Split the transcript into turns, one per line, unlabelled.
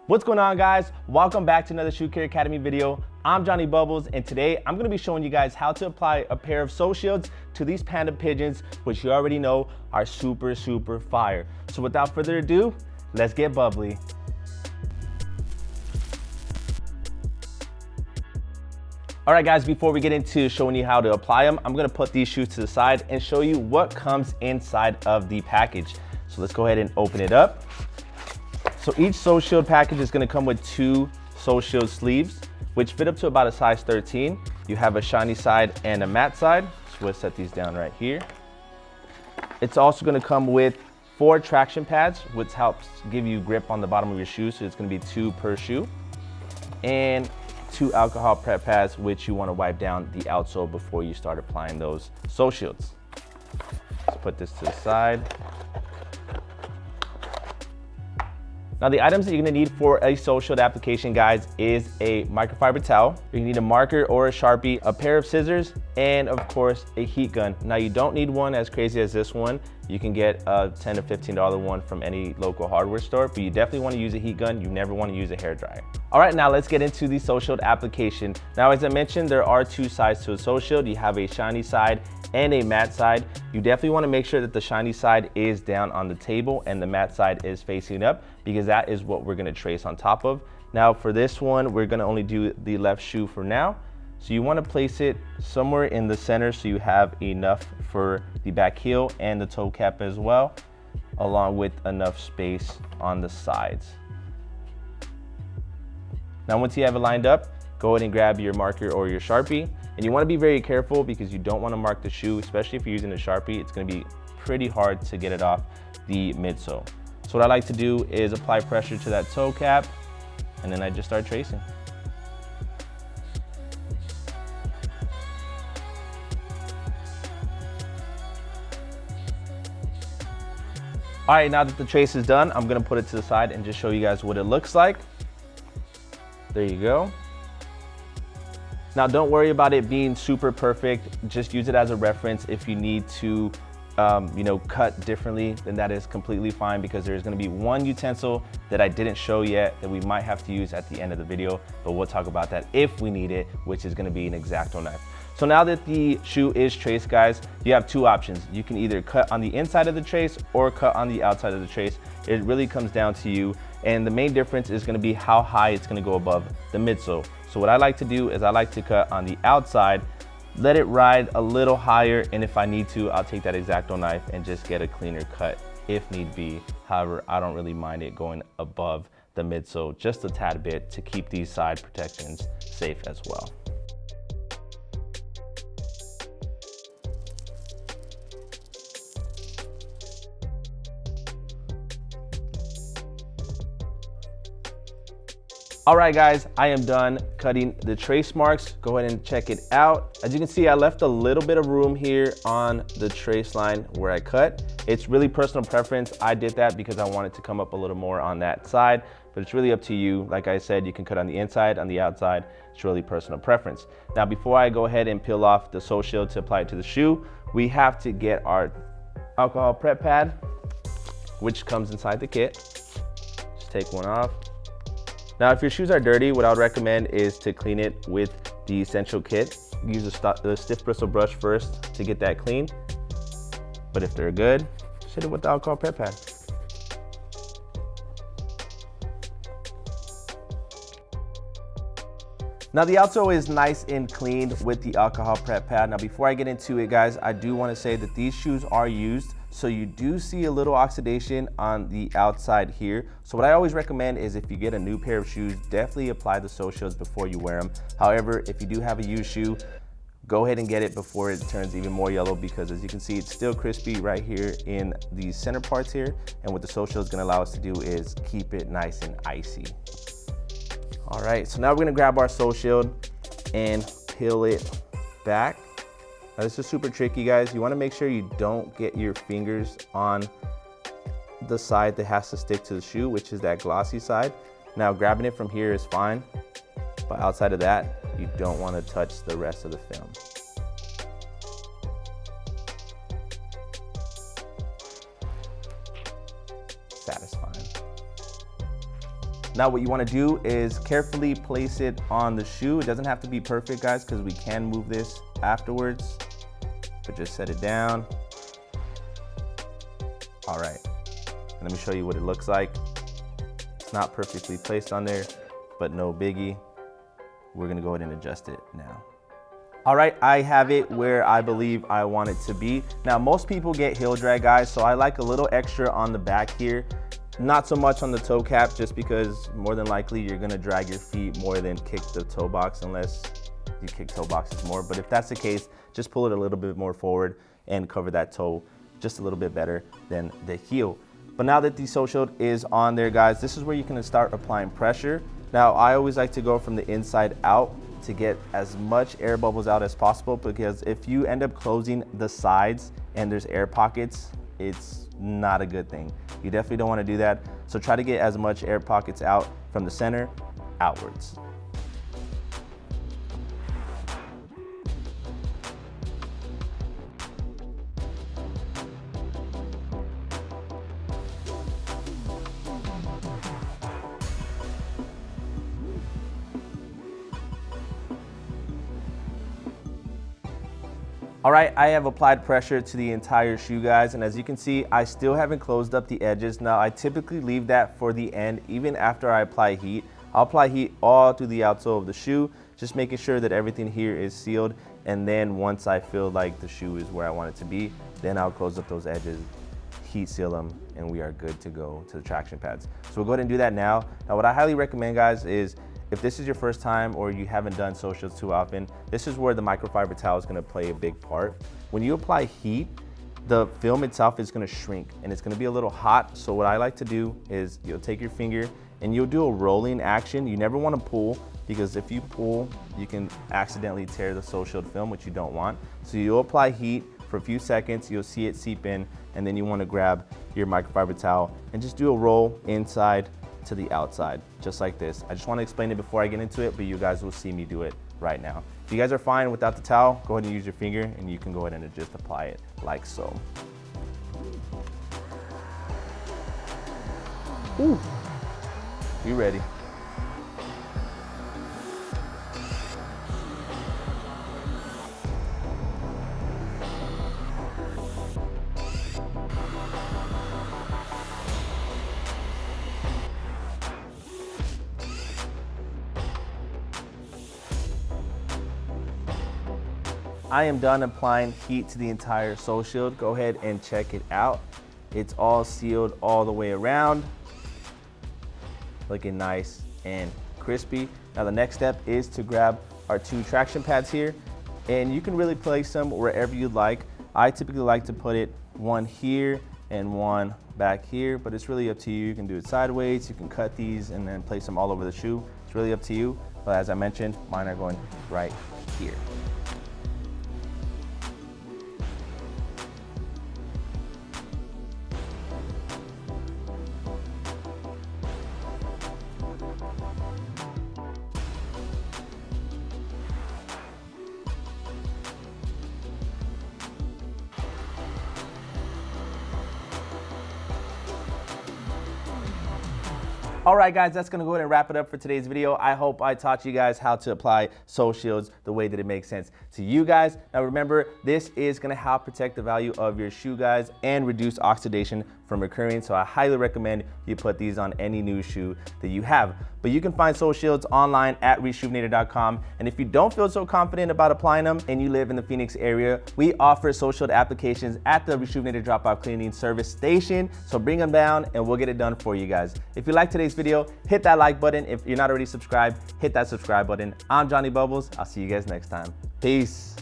What's going on, guys? Welcome back to another Shoe Care Academy video. I'm Johnny Bubbles, and today I'm gonna be showing you guys how to apply a pair of sole shields to these Panda Pigeons, which you already know are super fire. So without further ado, let's get bubbly. All right, guys, before we get into showing you how to apply them, I'm gonna put these shoes to the side and show you what comes inside of the package. So let's go ahead and open it up. So each sole shield package is gonna come with 2 sole shield sleeves, which fit up to about a size 13. You have a shiny side and a matte side. So we'll set these down right here. It's also gonna come with 4 traction pads, which helps give you grip on the bottom of your shoe. So it's gonna be 2 per shoe. And 2 alcohol prep pads, which you wanna wipe down the outsole before you start applying those sole shields. Let's put this to the side. Now, the items that you're gonna need for a sole shield application, guys, is a microfiber towel. You're gonna need a marker or a Sharpie, a pair of scissors, and of course, a heat gun. Now, you don't need one as crazy as this one. You can get a $10 to $15 one from any local hardware store, but you definitely wanna use a heat gun. You never wanna use a hairdryer. All right, now let's get into the sole shield application. Now, as I mentioned, there are 2 sides to a sole shield. You have a shiny side and a matte side. You definitely wanna make sure that the shiny side is down on the table and the matte side is facing up, because that is what we're gonna trace on top of. Now, for this one, we're gonna only do the left shoe for now. So you wanna place it somewhere in the center so you have enough for the back heel and the toe cap as well, along with enough space on the sides. Now, once you have it lined up, go ahead and grab your marker or your Sharpie. And you wanna be very careful because you don't wanna mark the shoe, especially if you're using a Sharpie. It's gonna be pretty hard to get it off the midsole. So what I like to do is apply pressure to that toe cap, and then I just start tracing. All right, now that the trace is done, I'm gonna put it to the side and just show you guys what it looks like. There you go. Now, don't worry about it being super perfect. Just use it as a reference. If you need to cut differently, then that is completely fine, because there's gonna be one utensil that I didn't show yet that we might have to use at the end of the video, but we'll talk about that if we need it, which is gonna be an X-Acto knife. So now that the shoe is traced, guys, you have 2 options. You can either cut on the inside of the trace or cut on the outside of the trace. It really comes down to you. And the main difference is gonna be how high it's gonna go above the midsole. So what I like to do is I like to cut on the outside, let it ride a little higher, and if I need to, I'll take that X-Acto knife and just get a cleaner cut if need be. However, I don't really mind it going above the midsole just a tad bit to keep these side protections safe as well. All right, guys, I am done cutting the trace marks. Go ahead and check it out. As you can see, I left a little bit of room here on the trace line where I cut. It's really personal preference. I did that because I wanted to come up a little more on that side, but it's really up to you. Like I said, you can cut on the inside, on the outside. It's really personal preference. Now, before I go ahead and peel off the sole shield to apply it to the shoe, we have to get our alcohol prep pad, which comes inside the kit. Just take one off. Now, if your shoes are dirty, what I would recommend is to clean it with the Essential Kit. Use the stiff bristle brush first to get that clean. But if they're good, just hit it with the alcohol prep pad. Now, the outsole is nice and clean with the alcohol prep pad. Now, before I get into it, guys, I do want to say that these shoes are used, so you do see a little oxidation on the outside here. So what I always recommend is if you get a new pair of shoes, definitely apply the sole shields before you wear them. However, if you do have a used shoe, go ahead and get it before it turns even more yellow, because as you can see, it's still crispy right here in the center parts here. And what the sole shield is gonna allow us to do is keep it nice and icy. All right, so now we're gonna grab our sole shield and peel it back. Now, this is super tricky, guys. You wanna make sure you don't get your fingers on the side that has to stick to the shoe, which is that glossy side. Now, grabbing it from here is fine, but outside of that, you don't wanna touch the rest of the film. satisfying. Now what you want to do is carefully place it on the shoe. It doesn't have to be perfect, guys, because we can move this afterwards, but just set it down. All right, let me show you what it looks like. It's not perfectly placed on there, but no biggie. We're gonna go ahead and adjust it now. All right, I have it where I believe I want it to be. Now, most people get heel drag, guys, so I like a little extra on the back here. Not so much on the toe cap, just because more than likely you're gonna drag your feet more than kick the toe box, unless you kick toe boxes more. But if that's the case, just pull it a little bit more forward and cover that toe just a little bit better than the heel. But now that the sole shield is on there, guys, this is where you can start applying pressure. Now, I always like to go from the inside out to get as much air bubbles out as possible, because if you end up closing the sides and there's air pockets, it's not a good thing. You definitely don't want to do that. So try to get as much air pockets out from the center outwards. All right, I have applied pressure to the entire shoe, guys, and as you can see, I still haven't closed up the edges. Now, I typically leave that for the end, even after I apply heat. I'll apply heat all through the outsole of the shoe, just making sure that everything here is sealed, and then once I feel like the shoe is where I want it to be, then I'll close up those edges, heat seal them, and we are good to go to the traction pads. So we'll go ahead and do that now. Now, what I highly recommend, guys, is if this is your first time or you haven't done sole shields too often, this is where the microfiber towel is gonna play a big part. When you apply heat, the film itself is gonna shrink and it's gonna be a little hot. So what I like to do is you'll take your finger and you'll do a rolling action. You never wanna pull, because if you pull, you can accidentally tear the sole shield film, which you don't want. So you'll apply heat for a few seconds, you'll see it seep in, and then you wanna grab your microfiber towel and just do a roll inside to the outside, just like this. I just want to explain it before I get into it, but you guys will see me do it right now. If you guys are fine without the towel, go ahead and use your finger and you can go ahead and just apply it like so. Ooh, you ready? I am done applying heat to the entire sole shield. Go ahead and check it out. It's all sealed all the way around. Looking nice and crispy. Now the next step is to grab our two traction pads here, and you can really place them wherever you'd like. I typically like to put it one here and one back here, but it's really up to you. You can do it sideways, you can cut these and then place them all over the shoe. It's really up to you, but as I mentioned, mine are going right here. All right, guys, that's gonna go ahead and wrap it up for today's video. I hope I taught you guys how to apply sole shields the way that it makes sense to you guys. Now remember, this is gonna help protect the value of your shoe, guys, and reduce oxidation from occurring. So I highly recommend you put these on any new shoe that you have. But you can find sole shields online at reshoevn8r.com. And if you don't feel so confident about applying them and you live in the Phoenix area, we offer sole shield applications at the Reshoevn8r Drop-Off Cleaning Service Station. So bring them down and we'll get it done for you guys. If you like today's video, hit that like button. If you're not already subscribed, hit that subscribe button. I'm Johnny Bubbles. I'll see you guys next time. Peace.